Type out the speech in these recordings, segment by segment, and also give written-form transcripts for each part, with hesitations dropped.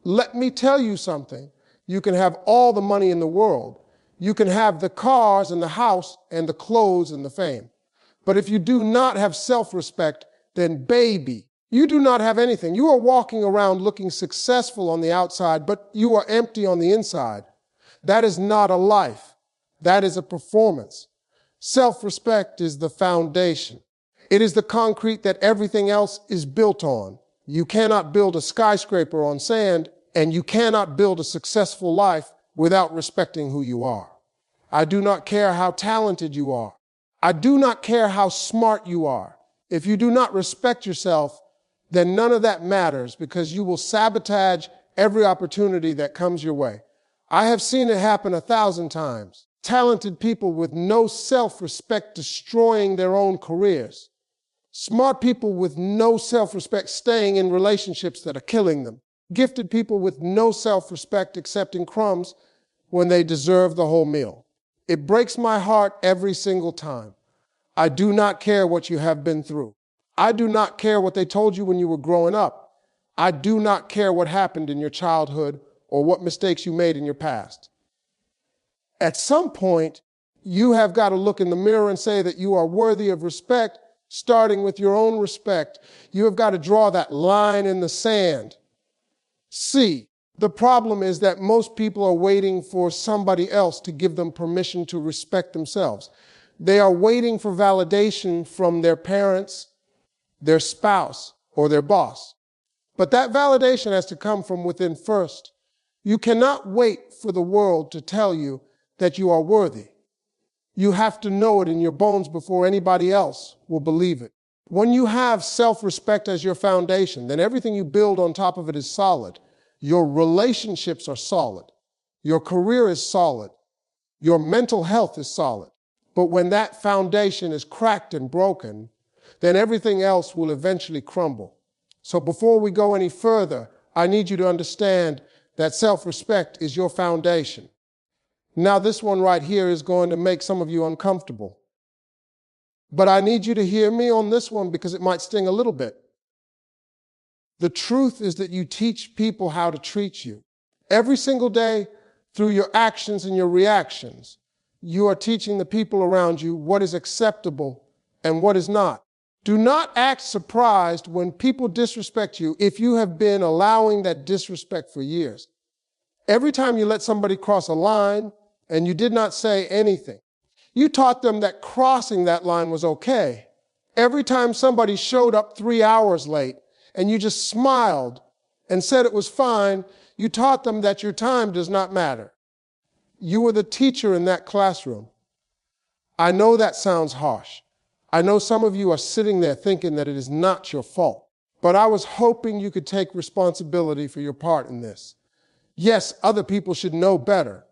Let me tell you something. You can have all the money in the world. You can have the cars and the house and the clothes and the fame. But if you do not have self-respect, then baby, you do not have anything. You are walking around looking successful on the outside, but you are empty on the inside. That is not a life. That is a performance. Self-respect is the foundation. It is the concrete that everything else is built on. You cannot build a skyscraper on sand, and you cannot build a successful life without respecting who you are. I do not care how talented you are. I do not care how smart you are. If you do not respect yourself, then none of that matters, because you will sabotage every opportunity that comes your way. I have seen it happen 1,000 times. Talented people with no self-respect destroying their own careers. Smart people with no self-respect staying in relationships that are killing them. Gifted people with no self-respect accepting crumbs when they deserve the whole meal. It breaks my heart every single time. I do not care what you have been through. I do not care what they told you when you were growing up. I do not care what happened in your childhood or what mistakes you made in your past. At some point, you have got to look in the mirror and say that you are worthy of respect, starting with your own respect. You have got to draw that line in the sand. See, the problem is that most people are waiting for somebody else to give them permission to respect themselves. They are waiting for validation from their parents, their spouse, or their boss. But that validation has to come from within first. You cannot wait for the world to tell you that you are worthy. You have to know it in your bones before anybody else will believe it. When you have self-respect as your foundation, then everything you build on top of it is solid. Your relationships are solid. Your career is solid. Your mental health is solid. But when that foundation is cracked and broken, then everything else will eventually crumble. So before we go any further, I need you to understand that self-respect is your foundation. Now, this one right here is going to make some of you uncomfortable. But I need you to hear me on this one because it might sting a little bit. The truth is that you teach people how to treat you. Every single day, through your actions and your reactions, you are teaching the people around you what is acceptable and what is not. Do not act surprised when people disrespect you if you have been allowing that disrespect for years. Every time you let somebody cross a line and you did not say anything, you taught them that crossing that line was okay. Every time somebody showed up 3 hours late and you just smiled and said it was fine, you taught them that your time does not matter. You were the teacher in that classroom. I know that sounds harsh. I know some of you are sitting there thinking that it is not your fault, but I was hoping you could take responsibility for your part in this. Yes, other people should know better.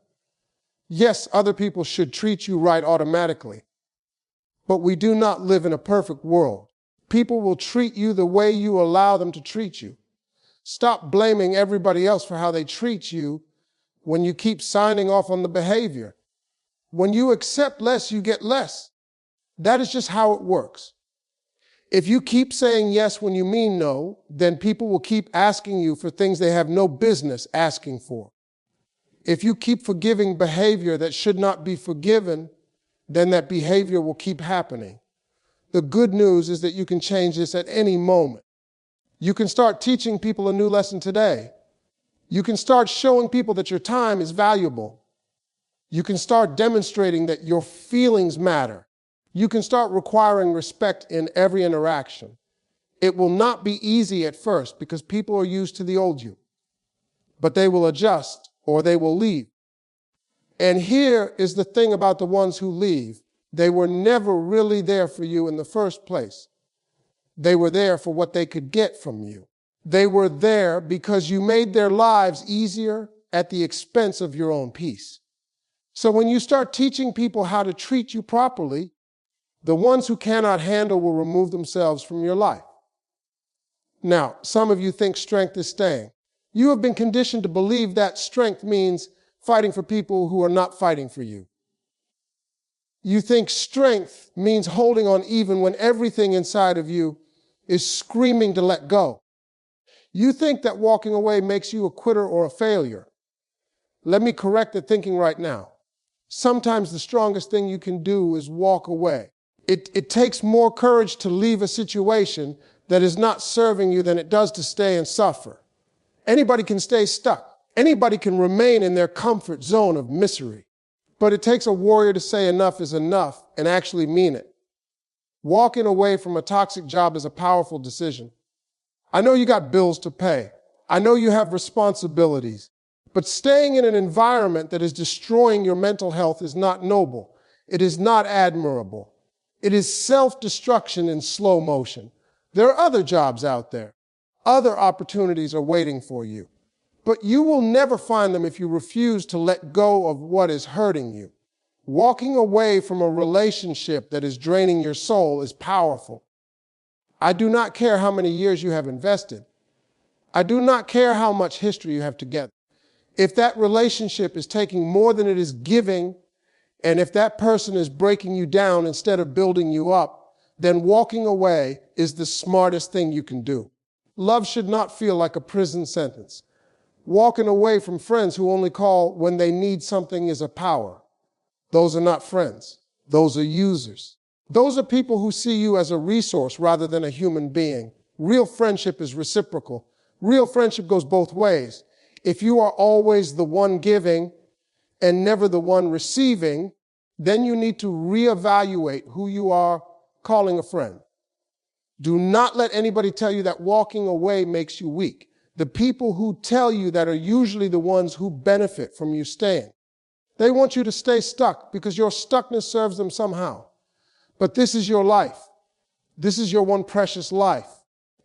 Yes, other people should treat you right automatically. But we do not live in a perfect world. People will treat you the way you allow them to treat you. Stop blaming everybody else for how they treat you when you keep signing off on the behavior. When you accept less, you get less. That is just how it works. If you keep saying yes when you mean no, then people will keep asking you for things they have no business asking for. If you keep forgiving behavior that should not be forgiven, then that behavior will keep happening. The good news is that you can change this at any moment. You can start teaching people a new lesson today. You can start showing people that your time is valuable. You can start demonstrating that your feelings matter. You can start requiring respect in every interaction. It will not be easy at first because people are used to the old you, but they will adjust or they will leave. And here is the thing about the ones who leave. They were never really there for you in the first place. They were there for what they could get from you. They were there because you made their lives easier at the expense of your own peace. So when you start teaching people how to treat you properly, the ones who cannot handle will remove themselves from your life. Now, some of you think strength is staying. You have been conditioned to believe that strength means fighting for people who are not fighting for you. You think strength means holding on even when everything inside of you is screaming to let go. You think that walking away makes you a quitter or a failure. Let me correct the thinking right now. Sometimes the strongest thing you can do is walk away. It takes more courage to leave a situation that is not serving you than it does to stay and suffer. Anybody can stay stuck. Anybody can remain in their comfort zone of misery. But it takes a warrior to say enough is enough and actually mean it. Walking away from a toxic job is a powerful decision. I know you got bills to pay. I know you have responsibilities. But staying in an environment that is destroying your mental health is not noble. It is not admirable. It is self-destruction in slow motion. There are other jobs out there. Other opportunities are waiting for you. But you will never find them if you refuse to let go of what is hurting you. Walking away from a relationship that is draining your soul is powerful. I do not care how many years you have invested. I do not care how much history you have together. If that relationship is taking more than it is giving, and if that person is breaking you down instead of building you up, then walking away is the smartest thing you can do. Love should not feel like a prison sentence. Walking away from friends who only call when they need something is a power. Those are not friends. Those are users. Those are people who see you as a resource rather than a human being. Real friendship is reciprocal. Real friendship goes both ways. If you are always the one giving and never the one receiving, then you need to reevaluate who you are calling a friend. Do not let anybody tell you that walking away makes you weak. The people who tell you that are usually the ones who benefit from you staying. They want you to stay stuck because your stuckness serves them somehow. But this is your life. This is your one precious life.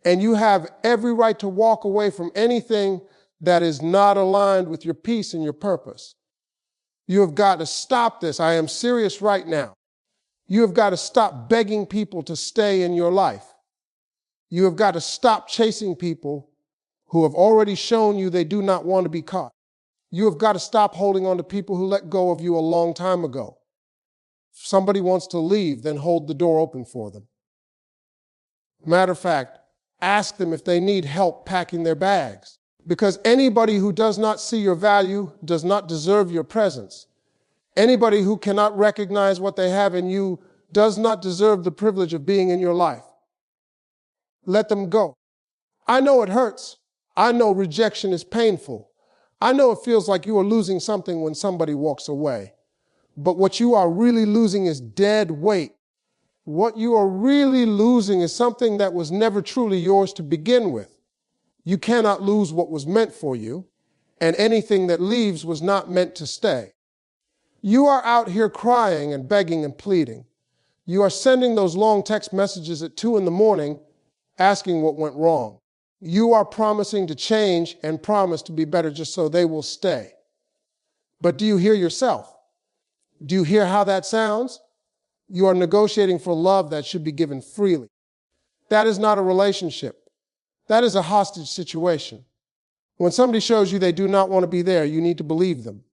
And you have every right to walk away from anything that is not aligned with your peace and your purpose. You have got to stop this. I am serious right now. You have got to stop begging people to stay in your life. You have got to stop chasing people who have already shown you they do not want to be caught. You have got to stop holding on to people who let go of you a long time ago. If somebody wants to leave, then hold the door open for them. Matter of fact, ask them if they need help packing their bags. Because anybody who does not see your value does not deserve your presence. Anybody who cannot recognize what they have in you does not deserve the privilege of being in your life. Let them go. I know it hurts. I know rejection is painful. I know it feels like you are losing something when somebody walks away. But what you are really losing is dead weight. What you are really losing is something that was never truly yours to begin with. You cannot lose what was meant for you, and anything that leaves was not meant to stay. You are out here crying and begging and pleading. You are sending those long text messages at 2 a.m. asking what went wrong. You are promising to change and promise to be better just so they will stay. But do you hear yourself? Do you hear how that sounds? You are negotiating for love that should be given freely. That is not a relationship. That is a hostage situation. When somebody shows you they do not want to be there, you need to believe them.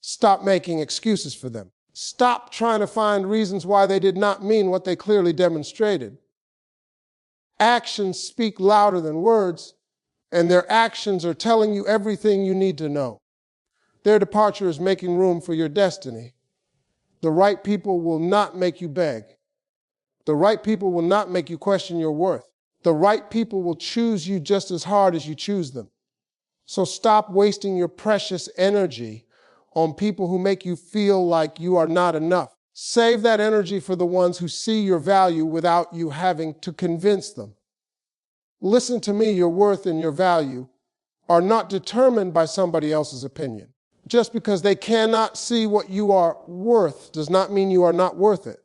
Stop making excuses for them. Stop trying to find reasons why they did not mean what they clearly demonstrated. Actions speak louder than words, and their actions are telling you everything you need to know. Their departure is making room for your destiny. The right people will not make you beg. The right people will not make you question your worth. The right people will choose you just as hard as you choose them. So stop wasting your precious energy on people who make you feel like you are not enough. Save that energy for the ones who see your value without you having to convince them. Listen to me, your worth and your value are not determined by somebody else's opinion. Just because they cannot see what you are worth does not mean you are not worth it.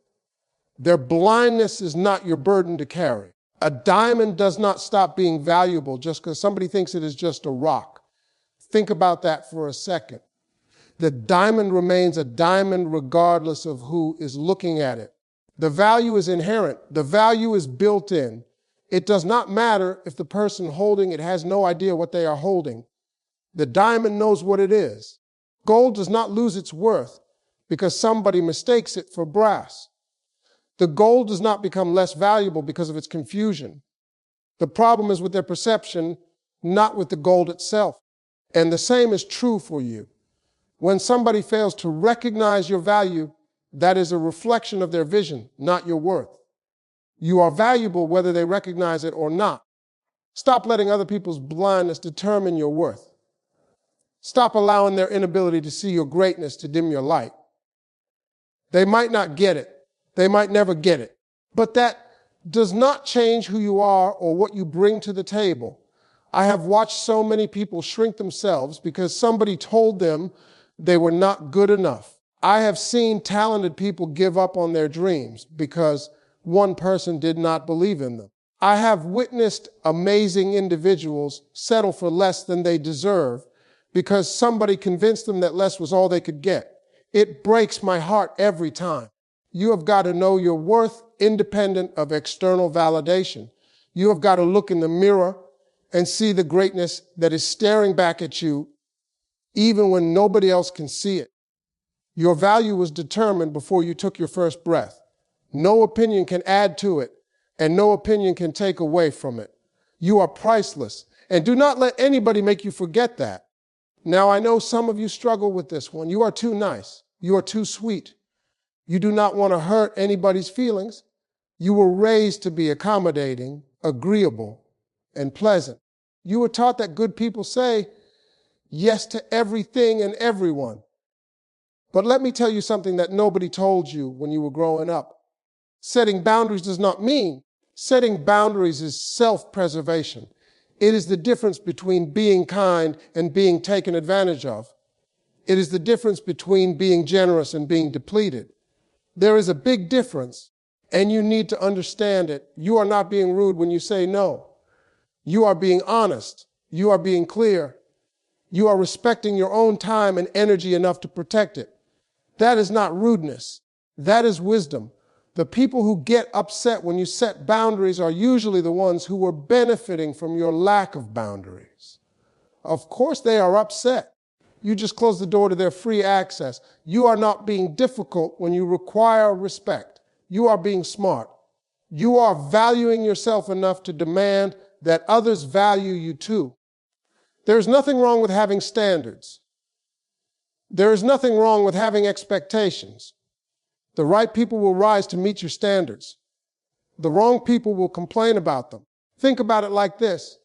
Their blindness is not your burden to carry. A diamond does not stop being valuable just because somebody thinks it is just a rock. Think about that for a second. The diamond remains a diamond regardless of who is looking at it. The value is inherent. The value is built in. It does not matter if the person holding it has no idea what they are holding. The diamond knows what it is. Gold does not lose its worth because somebody mistakes it for brass. The gold does not become less valuable because of its confusion. The problem is with their perception, not with the gold itself. And the same is true for you. When somebody fails to recognize your value, that is a reflection of their vision, not your worth. You are valuable whether they recognize it or not. Stop letting other people's blindness determine your worth. Stop allowing their inability to see your greatness to dim your light. They might not get it. They might never get it. But that does not change who you are or what you bring to the table. I have watched so many people shrink themselves because somebody told them they were not good enough. I have seen talented people give up on their dreams because one person did not believe in them. I have witnessed amazing individuals settle for less than they deserve because somebody convinced them that less was all they could get. It breaks my heart every time. You have got to know your worth independent of external validation. You have got to look in the mirror and see the greatness that is staring back at you even when nobody else can see it. Your value was determined before you took your first breath. No opinion can add to it, and no opinion can take away from it. You are priceless, and do not let anybody make you forget that. Now, I know some of you struggle with this one. You are too nice. You are too sweet. You do not want to hurt anybody's feelings. You were raised to be accommodating, agreeable, and pleasant. You were taught that good people say yes to everything and everyone. But let me tell you something that nobody told you when you were growing up. Setting boundaries does not mean setting boundaries is self-preservation. It is the difference between being kind and being taken advantage of. It is the difference between being generous and being depleted. There is a big difference, and you need to understand it. You are not being rude when you say no. You are being honest. You are being clear. You are respecting your own time and energy enough to protect it. That is not rudeness. That is wisdom. The people who get upset when you set boundaries are usually the ones who are benefiting from your lack of boundaries. Of course they are upset. You just close the door to their free access. You are not being difficult when you require respect. You are being smart. You are valuing yourself enough to demand that others value you too. There's nothing wrong with having standards. There is nothing wrong with having expectations. The right people will rise to meet your standards. The wrong people will complain about them. Think about it like this.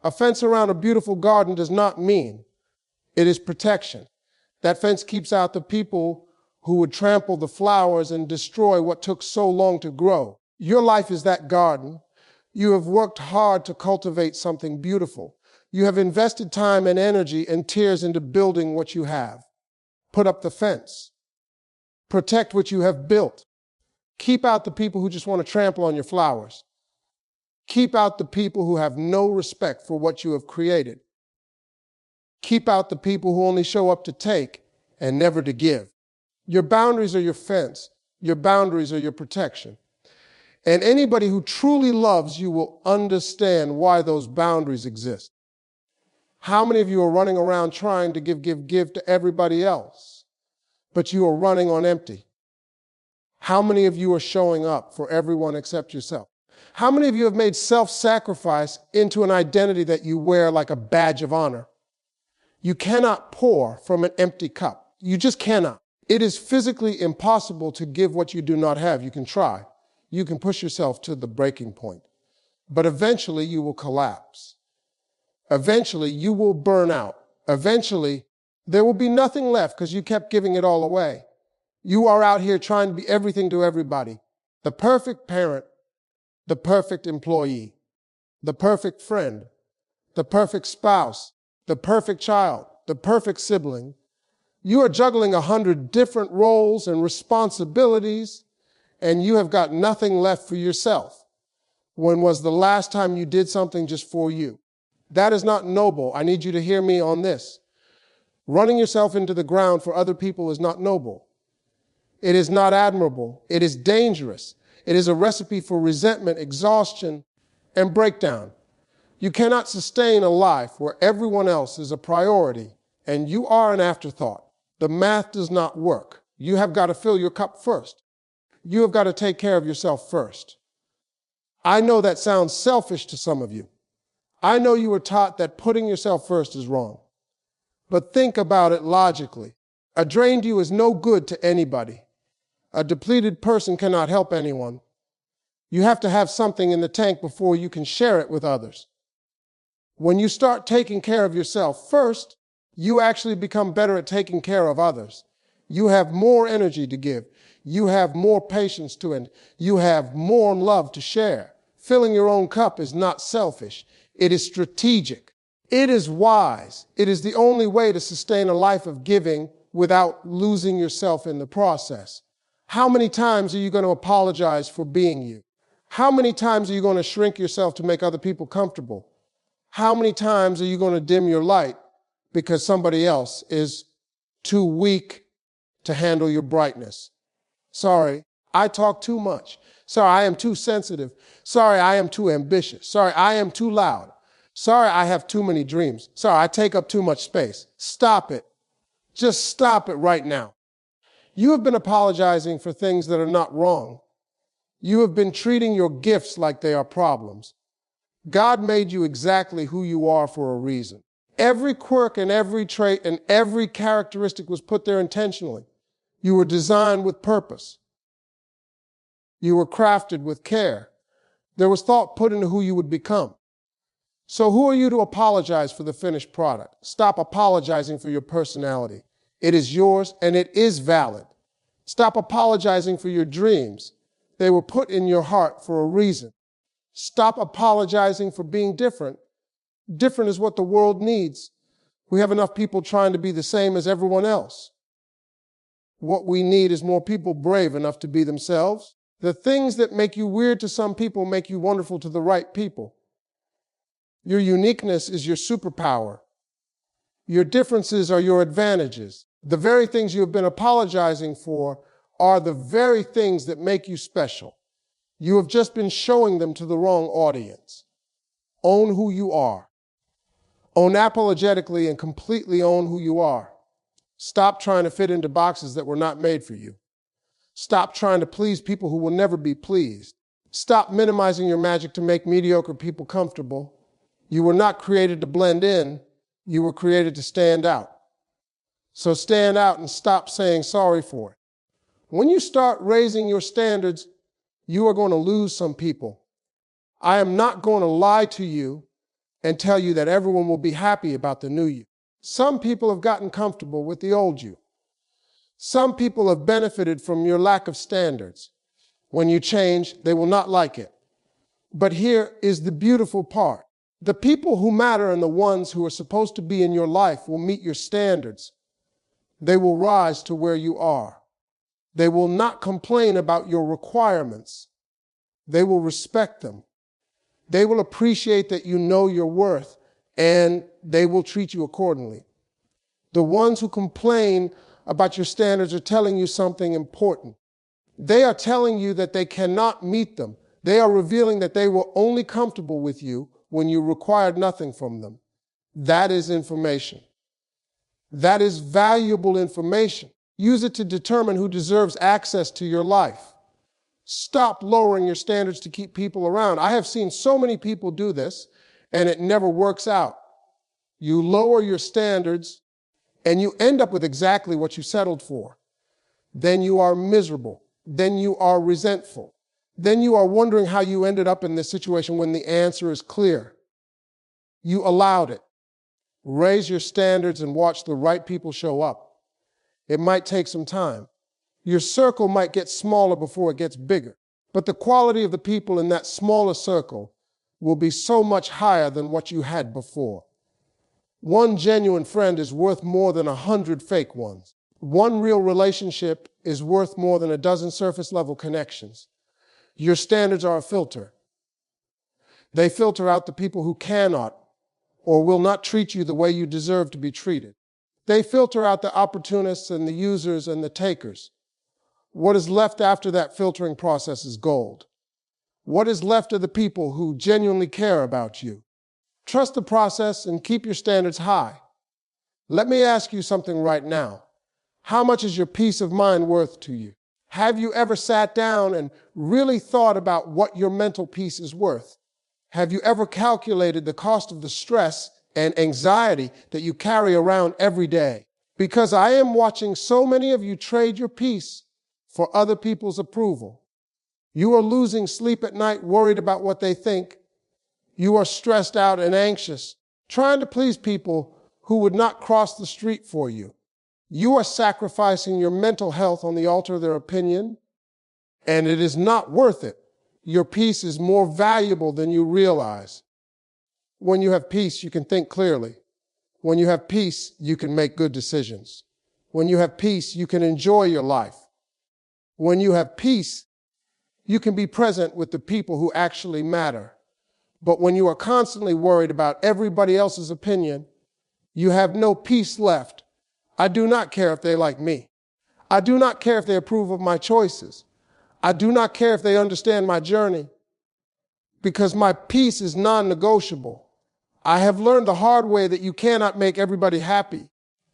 A fence around a beautiful garden does not mean it is protection. That fence keeps out the people who would trample the flowers and destroy what took so long to grow. Your life is that garden. You have worked hard to cultivate something beautiful. You have invested time and energy and tears into building what you have. Put up the fence. Protect what you have built. Keep out the people who just want to trample on your flowers. Keep out the people who have no respect for what you have created. Keep out the people who only show up to take and never to give. Your boundaries are your fence. Your boundaries are your protection. And anybody who truly loves you will understand why those boundaries exist. How many of you are running around trying to give to everybody else, but you are running on empty? How many of you are showing up for everyone except yourself? How many of you have made self-sacrifice into an identity that you wear like a badge of honor? You cannot pour from an empty cup. You just cannot. It is physically impossible to give what you do not have. You can try. You can push yourself to the breaking point. But eventually you will collapse. Eventually you will burn out. Eventually there will be nothing left because you kept giving it all away. You are out here trying to be everything to everybody. The perfect parent, the perfect employee, the perfect friend, the perfect spouse, the perfect child, the perfect sibling. You are juggling 100 different roles and responsibilities, and you have got nothing left for yourself. When was the last time you did something just for you? That is not noble. I need you to hear me on this. Running yourself into the ground for other people is not noble. It is not admirable. It is dangerous. It is a recipe for resentment, exhaustion, and breakdown. You cannot sustain a life where everyone else is a priority and you are an afterthought. The math does not work. You have got to fill your cup first. You have got to take care of yourself first. I know that sounds selfish to some of you. I know you were taught that putting yourself first is wrong. But think about it logically. A drained you is no good to anybody. A depleted person cannot help anyone. You have to have something in the tank before you can share it with others. When you start taking care of yourself first, you actually become better at taking care of others. You have more energy to give. You have more patience to end. You have more love to share. Filling your own cup is not selfish. It is strategic. It is wise. It is the only way to sustain a life of giving without losing yourself in the process. How many times are you going to apologize for being you? How many times are you going to shrink yourself to make other people comfortable? How many times are you going to dim your light because somebody else is too weak to handle your brightness? Sorry, I talk too much. Sorry, I am too sensitive. Sorry, I am too ambitious. Sorry, I am too loud. Sorry, I have too many dreams. Sorry, I take up too much space. Stop it. Just stop it right now. You have been apologizing for things that are not wrong. You have been treating your gifts like they are problems. God made you exactly who you are for a reason. Every quirk and every trait and every characteristic was put there intentionally. You were designed with purpose. You were crafted with care. There was thought put into who you would become. So who are you to apologize for the finished product? Stop apologizing for your personality. It is yours and it is valid. Stop apologizing for your dreams. They were put in your heart for a reason. Stop apologizing for being different. Different is what the world needs. We have enough people trying to be the same as everyone else. What we need is more people brave enough to be themselves. The things that make you weird to some people make you wonderful to the right people. Your uniqueness is your superpower. Your differences are your advantages. The very things you have been apologizing for are the very things that make you special. You have just been showing them to the wrong audience. Own who you are. Unapologetically and completely own who you are. Stop trying to fit into boxes that were not made for you. Stop trying to please people who will never be pleased. Stop minimizing your magic to make mediocre people comfortable. You were not created to blend in. You were created to stand out. So stand out and stop saying sorry for it. When you start raising your standards, you are going to lose some people. I am not going to lie to you and tell you that everyone will be happy about the new you. Some people have gotten comfortable with the old you. Some people have benefited from your lack of standards. When you change, they will not like it. But here is the beautiful part. The people who matter and the ones who are supposed to be in your life will meet your standards. They will rise to where you are. They will not complain about your requirements. They will respect them. They will appreciate that you know your worth, and they will treat you accordingly. The ones who complain about your standards are telling you something important. They are telling you that they cannot meet them. They are revealing that they were only comfortable with you when you required nothing from them. That is information. That is valuable information. Use it to determine who deserves access to your life. Stop lowering your standards to keep people around. I have seen so many people do this, and it never works out. You lower your standards, and you end up with exactly what you settled for. Then you are miserable. Then you are resentful. Then you are wondering how you ended up in this situation when the answer is clear. You allowed it. Raise your standards and watch the right people show up. It might take some time. Your circle might get smaller before it gets bigger, but the quality of the people in that smaller circle will be so much higher than what you had before. One genuine friend is worth more than 100 fake ones. One real relationship is worth more than a dozen surface-level connections. Your standards are a filter. They filter out the people who cannot or will not treat you the way you deserve to be treated. They filter out the opportunists and the users and the takers. What is left after that filtering process is gold. What is left of the people who genuinely care about you? Trust the process and keep your standards high. Let me ask you something right now. How much is your peace of mind worth to you? Have you ever sat down and really thought about what your mental peace is worth? Have you ever calculated the cost of the stress and anxiety that you carry around every day? Because I am watching so many of you trade your peace for other people's approval. You are losing sleep at night worried about what they think. You are stressed out and anxious, trying to please people who would not cross the street for you. You are sacrificing your mental health on the altar of their opinion, and it is not worth it. Your peace is more valuable than you realize. When you have peace, you can think clearly. When you have peace, you can make good decisions. When you have peace, you can enjoy your life. When you have peace, you can be present with the people who actually matter. But when you are constantly worried about everybody else's opinion, you have no peace left. I do not care if they like me. I do not care if they approve of my choices. I do not care if they understand my journey, because my peace is non-negotiable. I have learned the hard way that you cannot make everybody happy.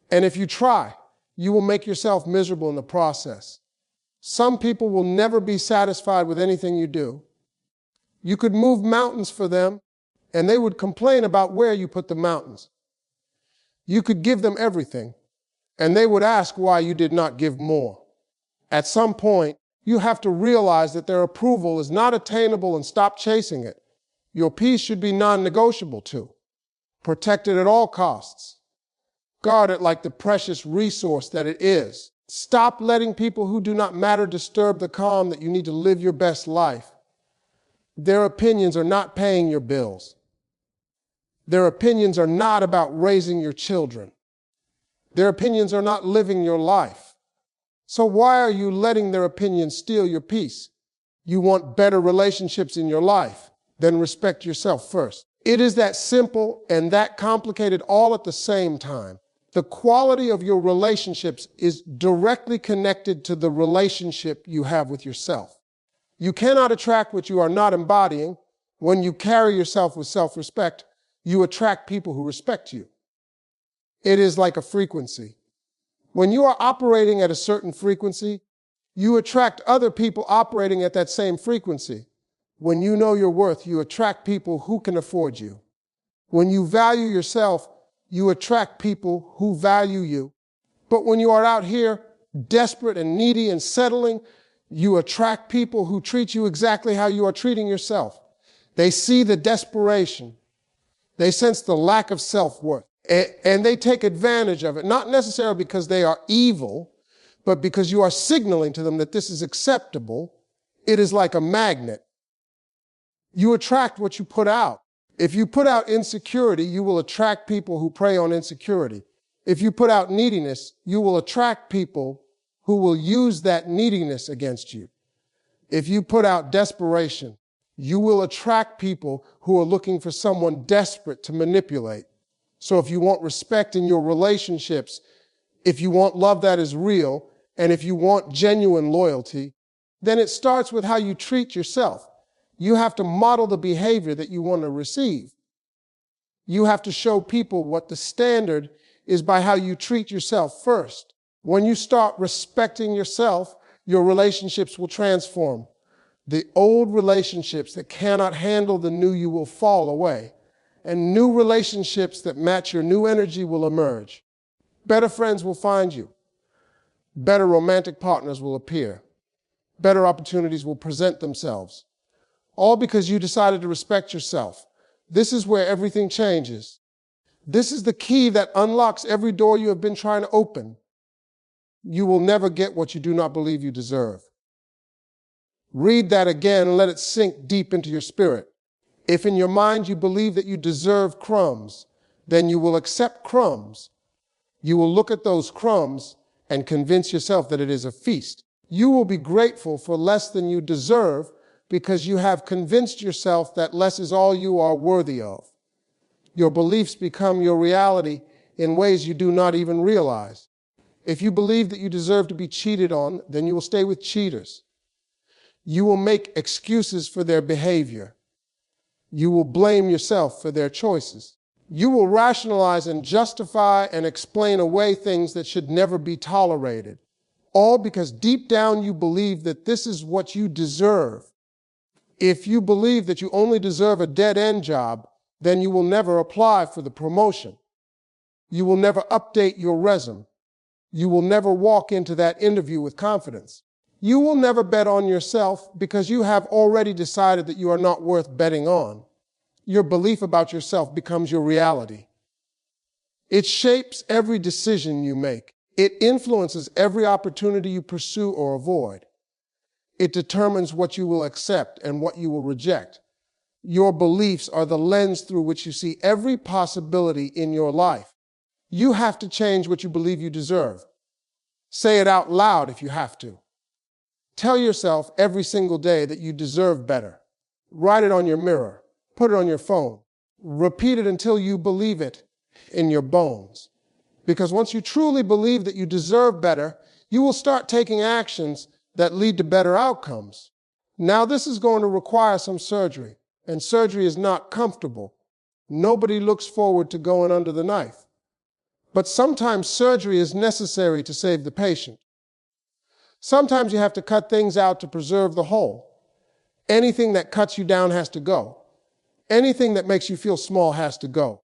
And if you try, you will make yourself miserable in the process. Some people will never be satisfied with anything you do. You could move mountains for them, and they would complain about where you put the mountains. You could give them everything, and they would ask why you did not give more. At some point, you have to realize that their approval is not attainable and stop chasing it. Your peace should be non-negotiable too. Protect it at all costs. Guard it like the precious resource that it is. Stop letting people who do not matter disturb the calm that you need to live your best life. Their opinions are not paying your bills. Their opinions are not about raising your children. Their opinions are not living your life. So why are you letting their opinions steal your peace? You want better relationships in your life, then respect yourself first. It is that simple and that complicated all at the same time. The quality of your relationships is directly connected to the relationship you have with yourself. You cannot attract what you are not embodying. When you carry yourself with self-respect, you attract people who respect you. It is like a frequency. When you are operating at a certain frequency, you attract other people operating at that same frequency. When you know your worth, you attract people who can afford you. When you value yourself, you attract people who value you. But when you are out here desperate and needy and settling, you attract people who treat you exactly how you are treating yourself. They see the desperation. They sense the lack of self-worth. And they take advantage of it, not necessarily because they are evil, but because you are signaling to them that this is acceptable. It is like a magnet. You attract what you put out. If you put out insecurity, you will attract people who prey on insecurity. If you put out neediness, you will attract people who will use that neediness against you. If you put out desperation, you will attract people who are looking for someone desperate to manipulate. So if you want respect in your relationships, if you want love that is real, and if you want genuine loyalty, then it starts with how you treat yourself. You have to model the behavior that you want to receive. You have to show people what the standard is by how you treat yourself first. When you start respecting yourself, your relationships will transform. The old relationships that cannot handle the new you will fall away, and new relationships that match your new energy will emerge. Better friends will find you. Better romantic partners will appear. Better opportunities will present themselves. All because you decided to respect yourself. This is where everything changes. This is the key that unlocks every door you have been trying to open. You will never get what you do not believe you deserve. Read that again and let it sink deep into your spirit. If in your mind you believe that you deserve crumbs, then you will accept crumbs. You will look at those crumbs and convince yourself that it is a feast. You will be grateful for less than you deserve because you have convinced yourself that less is all you are worthy of. Your beliefs become your reality in ways you do not even realize. If you believe that you deserve to be cheated on, then you will stay with cheaters. You will make excuses for their behavior. You will blame yourself for their choices. You will rationalize and justify and explain away things that should never be tolerated. All because deep down you believe that this is what you deserve. If you believe that you only deserve a dead-end job, then you will never apply for the promotion. You will never update your resume. You will never walk into that interview with confidence. You will never bet on yourself because you have already decided that you are not worth betting on. Your belief about yourself becomes your reality. It shapes every decision you make. It influences every opportunity you pursue or avoid. It determines what you will accept and what you will reject. Your beliefs are the lens through which you see every possibility in your life. You have to change what you believe you deserve. Say it out loud if you have to. Tell yourself every single day that you deserve better. Write it on your mirror. Put it on your phone. Repeat it until you believe it in your bones. Because once you truly believe that you deserve better, you will start taking actions that lead to better outcomes. Now, this is going to require some surgery, and surgery is not comfortable. Nobody looks forward to going under the knife. But sometimes surgery is necessary to save the patient. Sometimes you have to cut things out to preserve the whole. Anything that cuts you down has to go. Anything that makes you feel small has to go.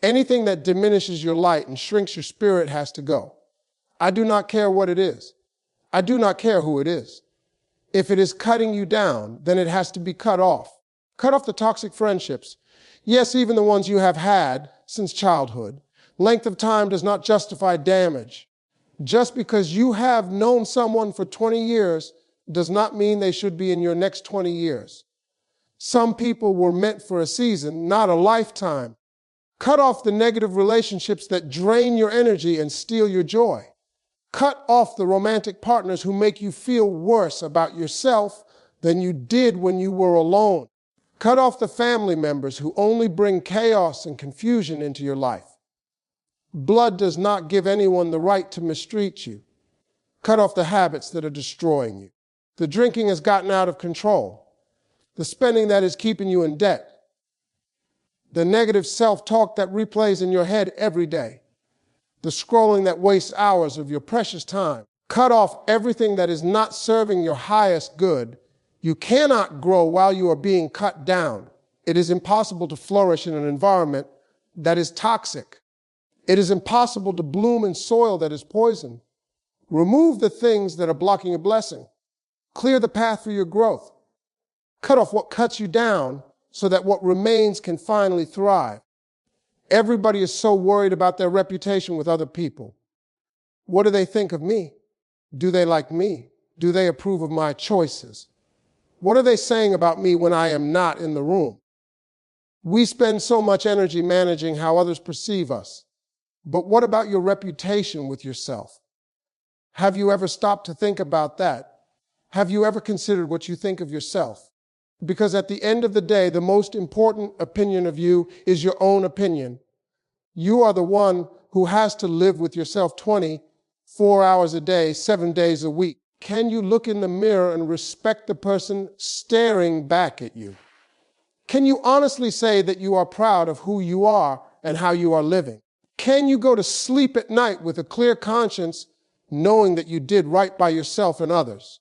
Anything that diminishes your light and shrinks your spirit has to go. I do not care what it is. I do not care who it is. If it is cutting you down, then it has to be cut off. Cut off the toxic friendships. Yes, even the ones you have had since childhood. Length of time does not justify damage. Just because you have known someone for 20 years does not mean they should be in your next 20 years. Some people were meant for a season, not a lifetime. Cut off the negative relationships that drain your energy and steal your joy. Cut off the romantic partners who make you feel worse about yourself than you did when you were alone. Cut off the family members who only bring chaos and confusion into your life. Blood does not give anyone the right to mistreat you. Cut off the habits that are destroying you. The drinking has gotten out of control. The spending that is keeping you in debt. The negative self-talk that replays in your head every day. The scrolling that wastes hours of your precious time. Cut off everything that is not serving your highest good. You cannot grow while you are being cut down. It is impossible to flourish in an environment that is toxic. It is impossible to bloom in soil that is poisoned. Remove the things that are blocking your blessing. Clear the path for your growth. Cut off what cuts you down so that what remains can finally thrive. Everybody is so worried about their reputation with other people. What do they think of me? Do they like me? Do they approve of my choices? What are they saying about me when I am not in the room? We spend so much energy managing how others perceive us. But what about your reputation with yourself? Have you ever stopped to think about that? Have you ever considered what you think of yourself? Because at the end of the day, the most important opinion of you is your own opinion. You are the one who has to live with yourself 24 hours a day, 7 days a week. Can you look in the mirror and respect the person staring back at you? Can you honestly say that you are proud of who you are and how you are living? Can you go to sleep at night with a clear conscience, knowing that you did right by yourself and others?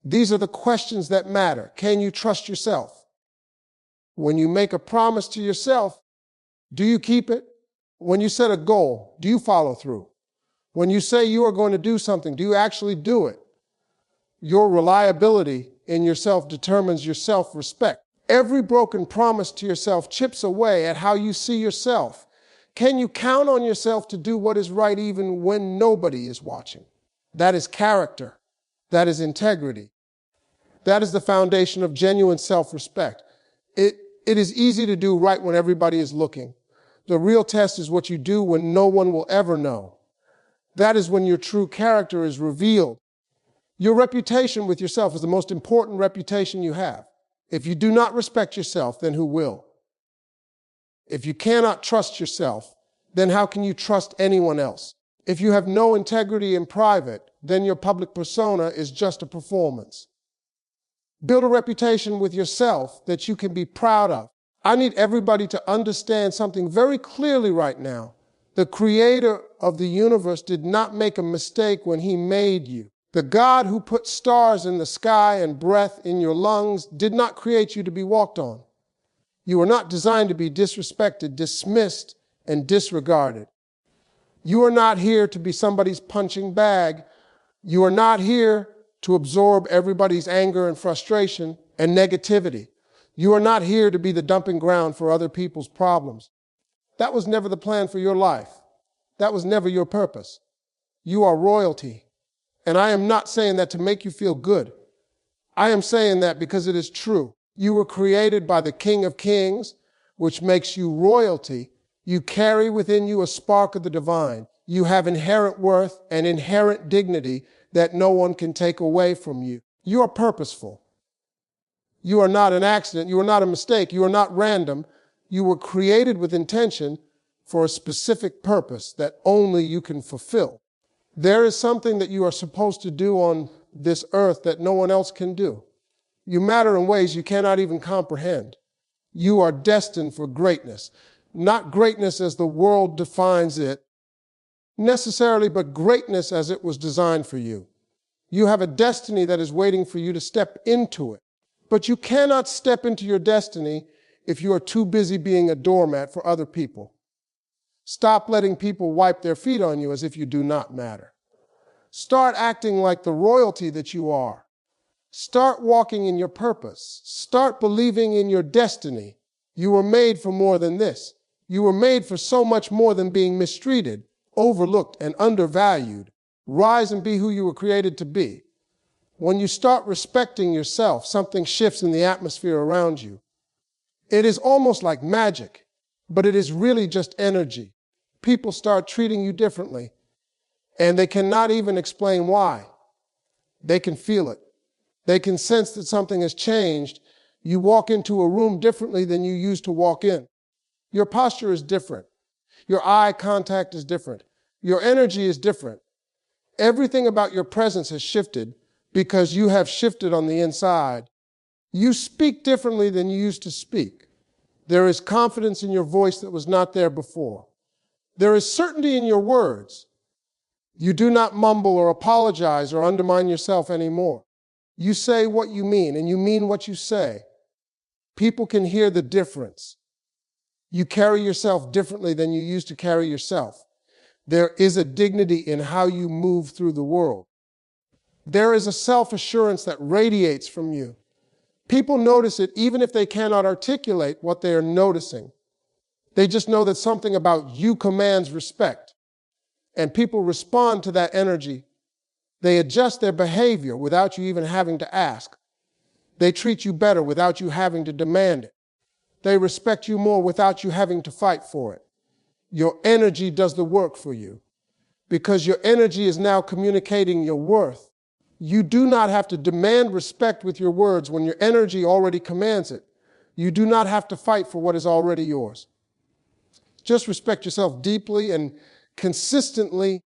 These are the questions that matter. Can you trust yourself? When you make a promise to yourself, do you keep it? When you set a goal, do you follow through? When you say you are going to do something, do you actually do it? Your reliability in yourself determines your self-respect. Every broken promise to yourself chips away at how you see yourself. Can you count on yourself to do what is right even when nobody is watching? That is character. That is integrity. That is the foundation of genuine self-respect. It is easy to do right when everybody is looking. The real test is what you do when no one will ever know. That is when your true character is revealed. Your reputation with yourself is the most important reputation you have. If you do not respect yourself, then who will? If you cannot trust yourself, then how can you trust anyone else? If you have no integrity in private, then your public persona is just a performance. Build a reputation with yourself that you can be proud of. I need everybody to understand something very clearly right now. The creator of the universe did not make a mistake when he made you. The God who put stars in the sky and breath in your lungs did not create you to be walked on. You are not designed to be disrespected, dismissed, and disregarded. You are not here to be somebody's punching bag. You are not here to absorb everybody's anger and frustration and negativity. You are not here to be the dumping ground for other people's problems. That was never the plan for your life. That was never your purpose. You are royalty. And I am not saying that to make you feel good. I am saying that because it is true. You were created by the King of Kings, which makes you royalty. You carry within you a spark of the divine. You have inherent worth and inherent dignity that no one can take away from you. You are purposeful. You are not an accident. You are not a mistake. You are not random. You were created with intention for a specific purpose that only you can fulfill. There is something that you are supposed to do on this earth that no one else can do. You matter in ways you cannot even comprehend. You are destined for greatness. Not greatness as the world defines it necessarily, but greatness as it was designed for you. You have a destiny that is waiting for you to step into it. But you cannot step into your destiny if you are too busy being a doormat for other people. Stop letting people wipe their feet on you as if you do not matter. Start acting like the royalty that you are. Start walking in your purpose. Start believing in your destiny. You were made for more than this. You were made for so much more than being mistreated, overlooked, and undervalued. Rise and be who you were created to be. When you start respecting yourself, something shifts in the atmosphere around you. It is almost like magic, but it is really just energy. People start treating you differently, and they cannot even explain why. They can feel it. They can sense that something has changed. You walk into a room differently than you used to walk in. Your posture is different. Your eye contact is different. Your energy is different. Everything about your presence has shifted because you have shifted on the inside. You speak differently than you used to speak. There is confidence in your voice that was not there before. There is certainty in your words. You do not mumble or apologize or undermine yourself anymore. You say what you mean, and you mean what you say. People can hear the difference. You carry yourself differently than you used to carry yourself. There is a dignity in how you move through the world. There is a self-assurance that radiates from you. People notice it even if they cannot articulate what they are noticing. They just know that something about you commands respect. And people respond to that energy. They adjust their behavior without you even having to ask. They treat you better without you having to demand it. They respect you more without you having to fight for it. Your energy does the work for you because your energy is now communicating your worth. You do not have to demand respect with your words when your energy already commands it. You do not have to fight for what is already yours. Just respect yourself deeply and consistently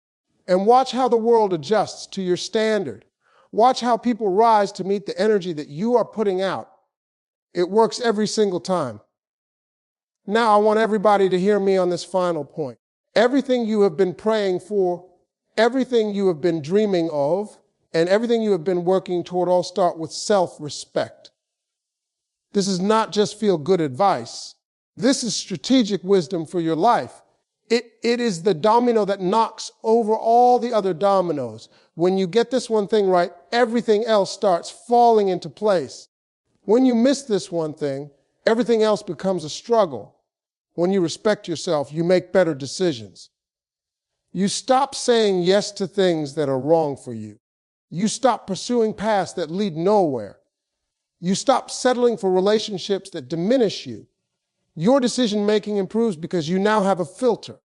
and watch how the world adjusts to your standard. Watch how people rise to meet the energy that you are putting out. It works every single time. Now I want everybody to hear me on this final point. Everything you have been praying for, everything you have been dreaming of, and everything you have been working toward all start with self-respect. This is not just feel-good advice. This is strategic wisdom for your life. It is the domino that knocks over all the other dominoes. When you get this one thing right, everything else starts falling into place. When you miss this one thing, everything else becomes a struggle. When you respect yourself, you make better decisions. You stop saying yes to things that are wrong for you. You stop pursuing paths that lead nowhere. You stop settling for relationships that diminish you. Your decision-making improves because you now have a filter.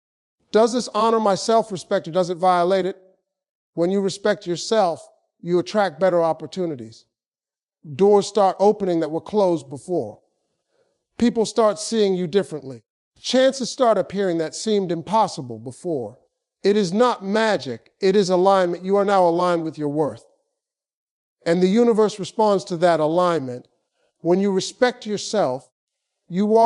Does this honor my self-respect or does it violate it? When you respect yourself, you attract better opportunities. Doors start opening that were closed before. People start seeing you differently. Chances start appearing that seemed impossible before. It is not magic. It is alignment. You are now aligned with your worth. And the universe responds to that alignment. When you respect yourself, you walk